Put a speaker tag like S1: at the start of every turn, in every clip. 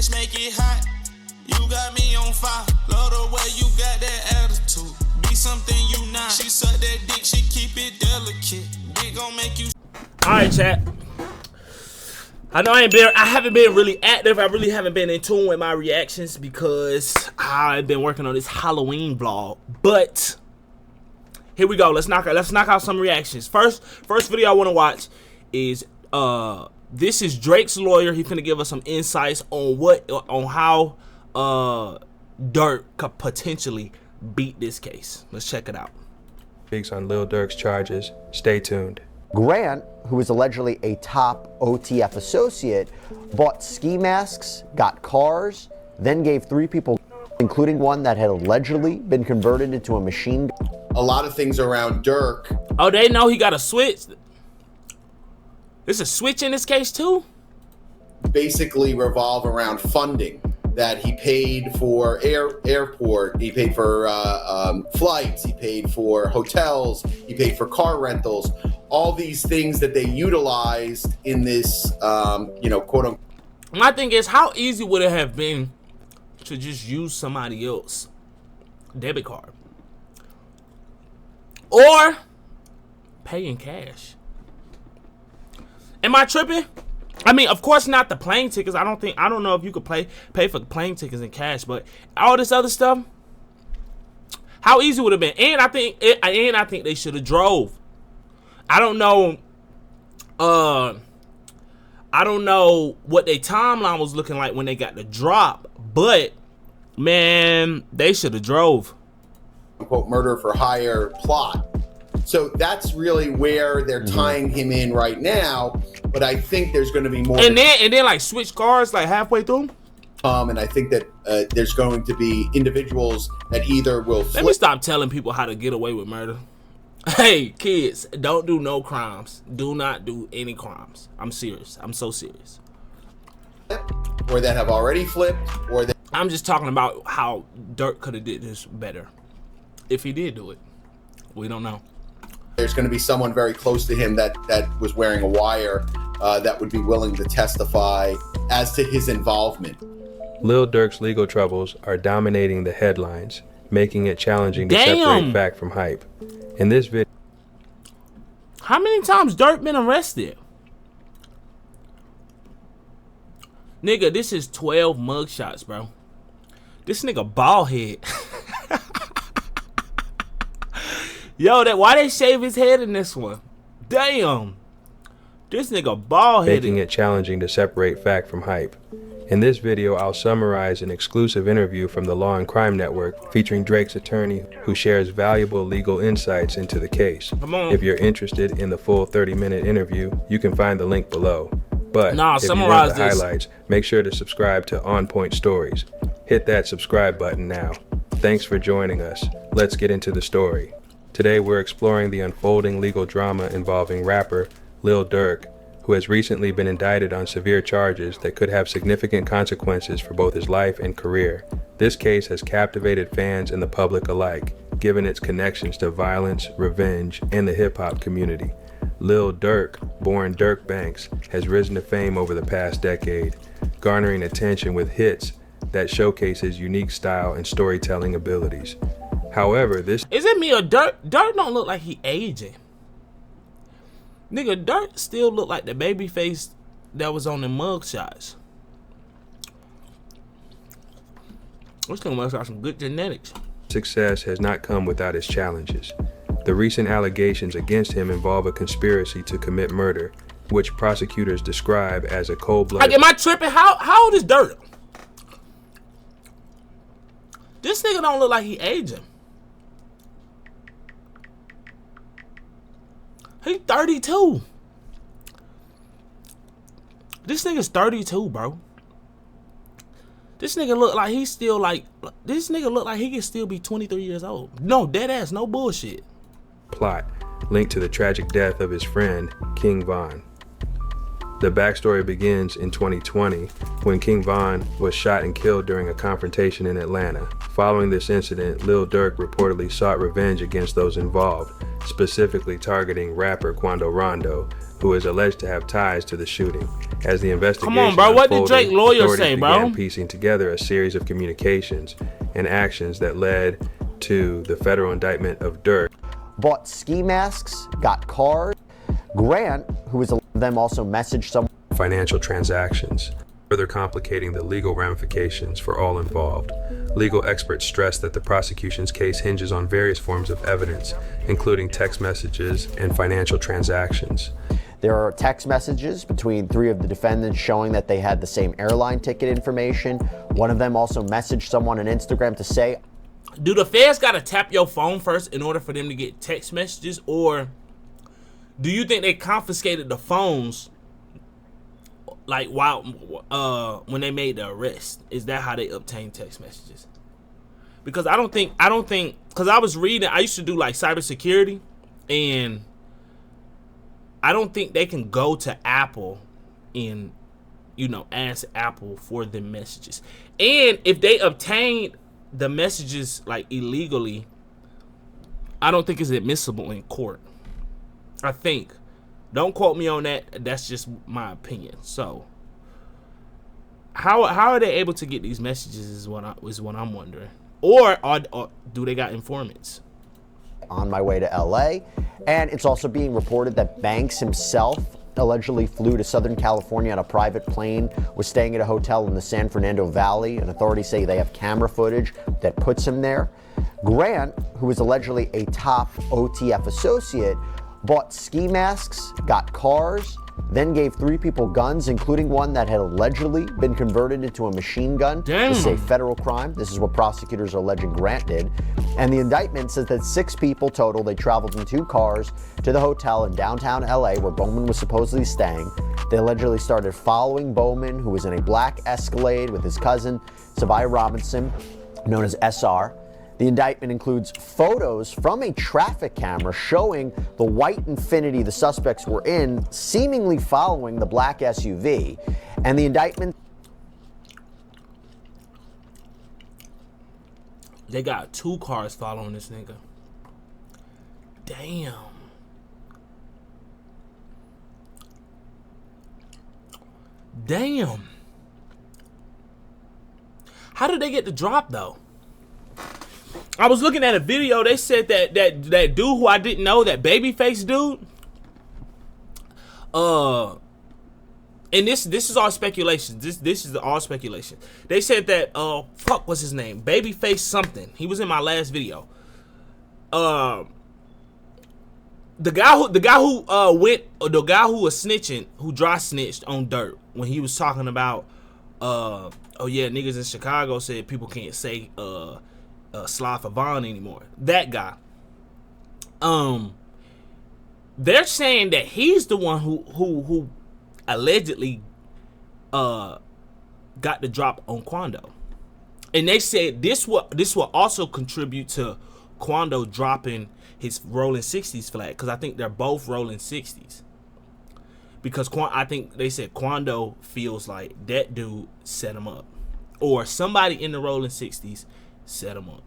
S1: bitch, make it hot. You got me on fire. Love the way you got that attitude. Be something you not. She suck that dick, she keep it delicate. Dick gon' make you.
S2: Alright, chat. I know I haven't been really active. I really haven't been in tune with my reactions because I've been working on this Halloween vlog. But here we go. Let's knock out some reactions. First video I want to watch is this is Drake's lawyer. He's gonna give us some insights on how Durk could potentially beat this case. Let's check it out.
S3: Speaks on Lil Durk's charges. Stay tuned.
S4: Grant, who is allegedly a top OTF associate, bought ski masks, got cars, then gave 3 people, including one that had allegedly been converted into a machine gun.
S5: A lot of things around Durk.
S2: Oh, they know he got a switch? There's a switch in this case too?
S5: Basically revolve around funding that he paid for airport, he paid for flights, he paid for hotels, he paid for car rentals, all these things that they utilized in this, quote unquote.
S2: My thing is, how easy would it have been to just use somebody else's debit card? Or pay in cash? Am I tripping? I mean, of course not the plane tickets. I don't know if you could pay for plane tickets in cash, but all this other stuff, how easy would it have been? And I think they should have drove. I don't know what their timeline was looking like when they got the drop, but man, they should have drove.
S5: Quote, murder for hire plot. So that's really where they're tying him in right now. But I think there's going to be more.
S2: And then like switch cars like halfway through.
S5: And I think that there's going to be individuals that either will flip.
S2: Let me stop telling people how to get away with murder. Hey, kids, don't do no crimes. Do not do any crimes. I'm serious. I'm so serious.
S5: Or that have already flipped, or that.
S2: I'm just talking about how Durk could have did this better. If he did do it. We don't know.
S5: There's going to be someone very close to him that was wearing a wire that would be willing to testify as to his involvement.
S3: Lil Durk's legal troubles are dominating the headlines, making it challenging to separate fact from hype. In this video,
S2: how many times Durk been arrested? Nigga, this is 12 mugshots, bro. This nigga bald head. Yo, why they shave his head in this one? Damn. This nigga bald headed.
S3: Making it challenging to separate fact from hype. In this video, I'll summarize an exclusive interview from the Law and Crime Network featuring Drake's attorney who shares valuable legal insights into the case.
S2: Come on.
S3: If you're interested in the full 30-minute interview, you can find the link below. But if you want the highlights, make sure to subscribe to On Point Stories. Hit that subscribe button now. Thanks for joining us. Let's get into the story. Today we're exploring the unfolding legal drama involving rapper Lil Durk, who has recently been indicted on severe charges that could have significant consequences for both his life and career. This case has captivated fans and the public alike, given its connections to violence, revenge, and the hip-hop community. Lil Durk, born Durk Banks, has risen to fame over the past decade, garnering attention with hits that showcase his unique style and storytelling abilities. However, this
S2: is it me or Durk don't look like he aging. Nigga, Durk still look like the baby face that was on the mug shots. This nigga must got some good genetics.
S3: Success has not come without its challenges. The recent allegations against him involve a conspiracy to commit murder, which prosecutors describe as a cold-blooded.
S2: Like, am I tripping? How old is Durk? This nigga don't look like he aging. He 32. This nigga's 32, bro. This nigga look like he's still like, this nigga look like he can still be 23 years old. No, dead ass, no bullshit.
S3: Plot linked to the tragic death of his friend, King Von. The backstory begins in 2020 when King Von was shot and killed during a confrontation in Atlanta. Following this incident, Lil Durk reportedly sought revenge against those involved, specifically targeting rapper Quando Rondo, who is alleged to have ties to the shooting. As the investigation
S2: Come on, bro. What did Drake lawyer
S3: authorities
S2: say,
S3: began
S2: bro?
S3: piecing together a series of communications and actions that led to the federal indictment of Durk.
S4: Bought ski masks, got cars. Grant, who was them, also messaged someone.
S3: Financial transactions, further complicating the legal ramifications for all involved. Legal experts stress that the prosecution's case hinges on various forms of evidence, including text messages and financial transactions.
S4: There are text messages between 3 of the defendants showing that they had the same airline ticket information. One of them also messaged someone on Instagram to say,
S2: do the feds gotta tap your phone first in order for them to get text messages, or do you think they confiscated the phones like while when they made the arrest? Is that how they obtained text messages? Because I don't think because I was reading, I used to do like cybersecurity, and I don't think they can go to Apple and ask Apple for the messages. And if they obtained the messages like illegally, I don't think it's admissible in court. I think. Don't quote me on that. That's just my opinion. So, how are they able to get these messages is what I'm wondering. Or do they got informants?
S4: On my way to LA. And it's also being reported that Banks himself allegedly flew to Southern California on a private plane, was staying at a hotel in the San Fernando Valley, and authorities say they have camera footage that puts him there. Grant, who is allegedly a top OTF associate, bought ski masks, got cars, then gave 3 people guns, including one that had allegedly been converted into a machine gun.
S2: Damn.
S4: This is a federal crime. This is what prosecutors are alleging Grant did. And the indictment says that 6 people total, they traveled in 2 cars to the hotel in downtown LA where Bowman was supposedly staying. They allegedly started following Bowman, who was in a black Escalade with his cousin, Savia Robinson, known as SR. The indictment includes photos from a traffic camera showing the white Infiniti the suspects were in, seemingly following the black SUV. And the indictment...
S2: They got 2 cars following this nigga. Damn. Damn. How did they get the drop though? I was looking at a video. They said that dude who I didn't know, that babyface dude. And this is all speculation. This is all speculation. They said that fuck, what's his name? Babyface something. He was in my last video. The guy who was snitching, who dry snitched on Durk when he was talking about oh yeah, niggas in Chicago said people can't say Sly Favon anymore. That guy. They're saying that he's the one who allegedly got the drop on Quando. And they said this will also contribute to Quando dropping his rolling 60s flag, because I think they're both rolling 60s. Because I think they said Quando feels like that dude set him up, or somebody in the rolling 60s set him up.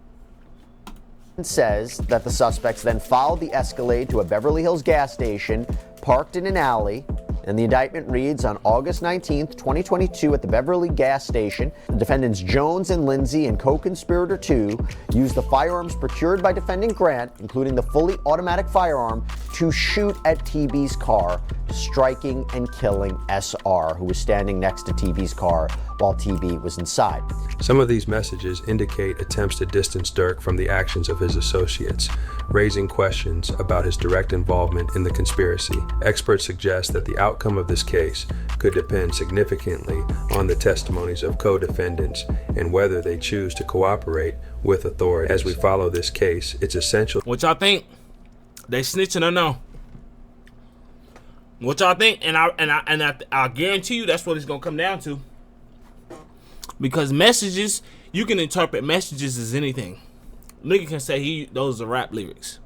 S4: Says that the suspects then followed the Escalade to a Beverly Hills gas station, parked in an alley, and the indictment reads, on August 19th, 2022, at the Beverly gas station, the defendants Jones and Lindsay and co-conspirator 2 used the firearms procured by defendant Grant, including the fully automatic firearm, to shoot at TB's car, striking and killing SR, who was standing next to TB's car while TB was inside.
S3: Some of these messages indicate attempts to distance Durk from the actions of his associates, raising questions about his direct involvement in the conspiracy. Experts suggest that the outcome of this case could depend significantly on the testimonies of co-defendants and whether they choose to cooperate with authorities. As we follow this case, it's essential.
S2: What y'all think? They snitching or no? What y'all think? And I guarantee you that's what it's gonna come down to. Because messages, you can interpret messages as anything. Nigga can say those are rap lyrics.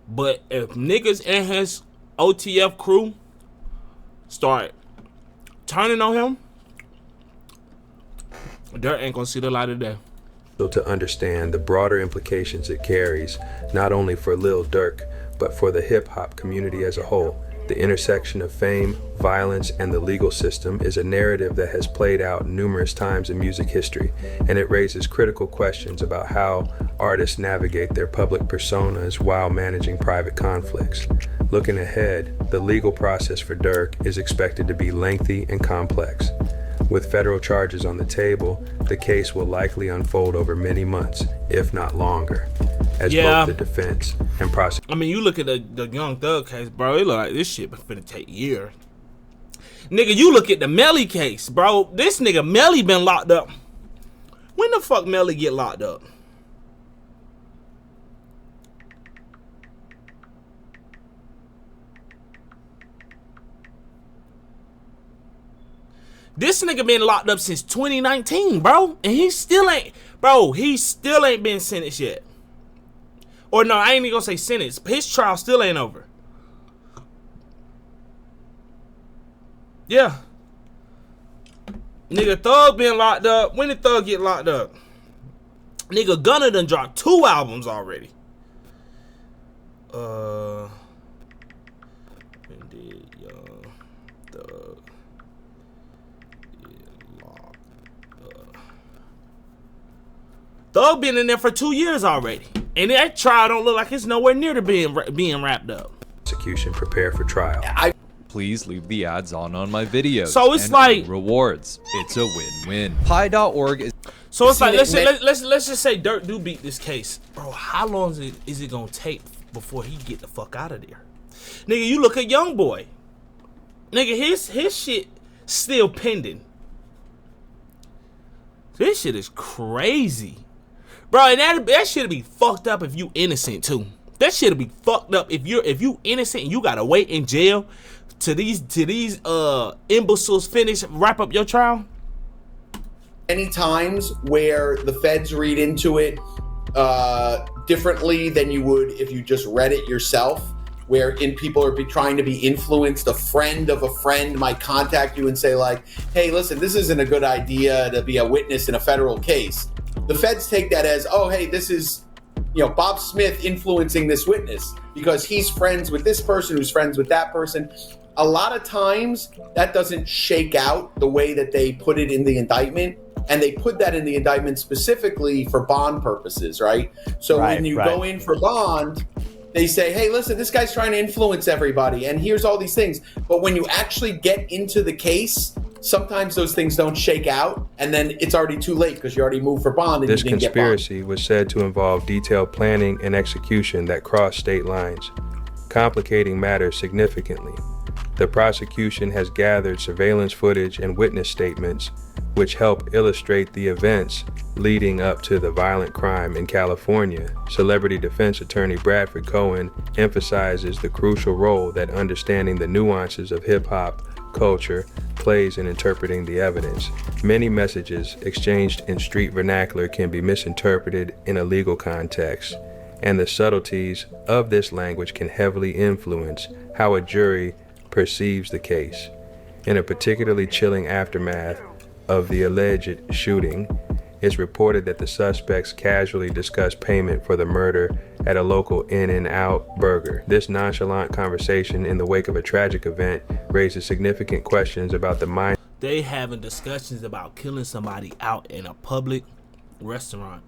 S2: But if niggas in his OTF crew start turning on him, Durk ain't gonna see the light of day.
S3: To understand the broader implications it carries, not only for Lil Durk, but for the hip-hop community as a whole. The intersection of fame, violence, and the legal system is a narrative that has played out numerous times in music history, and it raises critical questions about how artists navigate their public personas while managing private conflicts. Looking ahead, the legal process for Durk is expected to be lengthy and complex. With federal charges on the table, the case will likely unfold over many months, if not longer, as both the defense and prosecution.
S2: I mean, you look at the Young Thug case, bro, it look like this shit finna take years. Nigga, you look at the Melly case, bro. This nigga Melly been locked up. When the fuck Melly get locked up? This nigga been locked up since 2019, bro. And he still ain't been sentenced yet. Or no, I ain't even gonna say sentenced. His trial still ain't over. Yeah. Nigga, Thug been locked up. When did Thug get locked up? Nigga, Gunna done dropped 2 albums already. When did Young Thug get locked up? Thug been in there for 2 years already. And that trial don't look like it's nowhere near to being wrapped up.
S3: Prosecution prepare for trial.
S6: Please leave the ads on my videos.
S2: So it's
S6: and
S2: like
S6: rewards. It's a win-win. Pi.org is.
S2: So it's like let's just say Durk do beat this case, bro. How long is it gonna take before he get the fuck out of there? Nigga, you look at Young Boy. Nigga, his shit still pending. This shit is crazy, bro. And that shit'll be fucked up if you innocent too. That shit'll be fucked up if you innocent and you gotta wait in jail to these imbeciles wrap up your trial.
S5: Many times where the feds read into it differently than you would if you just read it yourself, wherein people are trying to be influenced. A friend of a friend might contact you and say like, hey, listen, this isn't a good idea to be a witness in a federal case. The feds take that as, oh, hey, this is, Bob Smith influencing this witness because he's friends with this person who's friends with that person. A lot of times that doesn't shake out the way that they put it in the indictment. And they put that in the indictment specifically for bond purposes, right? So when you go in for bond, they say, hey, listen, this guy's trying to influence everybody, and here's all these things. But when you actually get into the case, sometimes those things don't shake out, and then it's already too late because you already moved for bond and
S3: this
S5: you didn't get bond.
S3: This conspiracy was said to involve detailed planning and execution that crossed state lines, complicating matters significantly. The prosecution has gathered surveillance footage and witness statements which help illustrate the events leading up to the violent crime in California. Celebrity defense attorney Bradford Cohen emphasizes the crucial role that understanding the nuances of hip-hop culture plays in interpreting the evidence. Many messages exchanged in street vernacular can be misinterpreted in a legal context, and the subtleties of this language can heavily influence how a jury perceives the case. In a particularly chilling aftermath of the alleged shooting, it's reported that the suspects casually discussed payment for the murder at a local In-N-Out burger. This nonchalant conversation in the wake of a tragic event raises significant questions about the mind.
S2: They having discussions about killing somebody out in a public restaurant.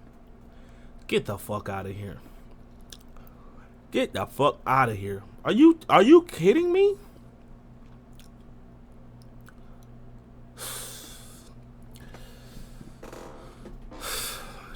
S2: Get the fuck out of here. Get the fuck out of here. Are you kidding me?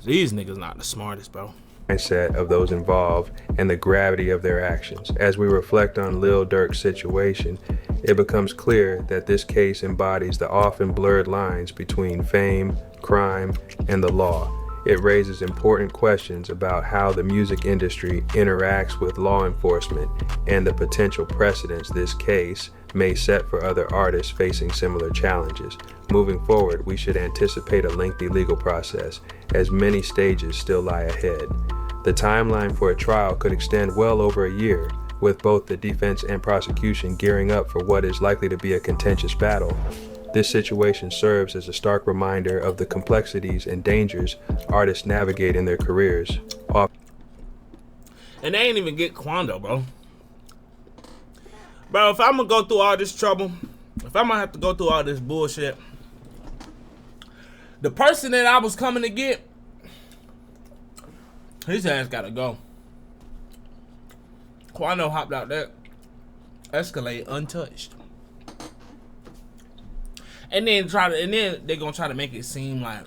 S2: These niggas not the smartest, bro.
S3: Mindset of those involved and the gravity of their actions. As we reflect on Lil Durk's situation, it becomes clear that this case embodies the often blurred lines between fame, crime, and the law. It raises important questions about how the music industry interacts with law enforcement and the potential precedents this case may set for other artists facing similar challenges. Moving forward, we should anticipate a lengthy legal process, as many stages still lie ahead. The timeline for a trial could extend well over a year, with both the defense and prosecution gearing up for what is likely to be a contentious battle. This situation serves as a stark reminder of the complexities and dangers artists navigate in their careers.
S2: And they ain't even get Quando, bro. Bro, if I'm gonna go through all this trouble, if I'm gonna have to go through all this bullshit, the person that I was coming to get, his ass gotta go. Quano hopped out that Escalade untouched. And then they're gonna try to make it seem like,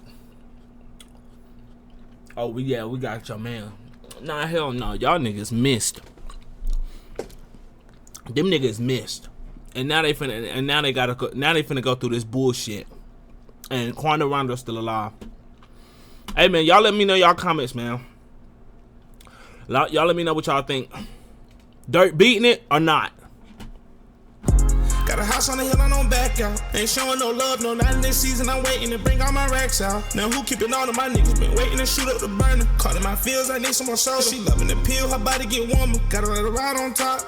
S2: oh we got your man. Nah, hell no, y'all niggas missed. Them niggas missed, and now they finna go through this bullshit. And Quando Rondo's still alive. Hey man, y'all let me know y'all comments, man. Y'all let me know what y'all think. Durk beating it or not?
S1: Got a house on the hill, I don't back out. Ain't showing no love, no, not in this season. I'm waiting to bring all my racks out. Now who keeping all of my niggas? Been waiting to shoot up the burner. Caught in my feels, I need some more soda. She loving the pill, her body get warmer. Gotta let her ride on top.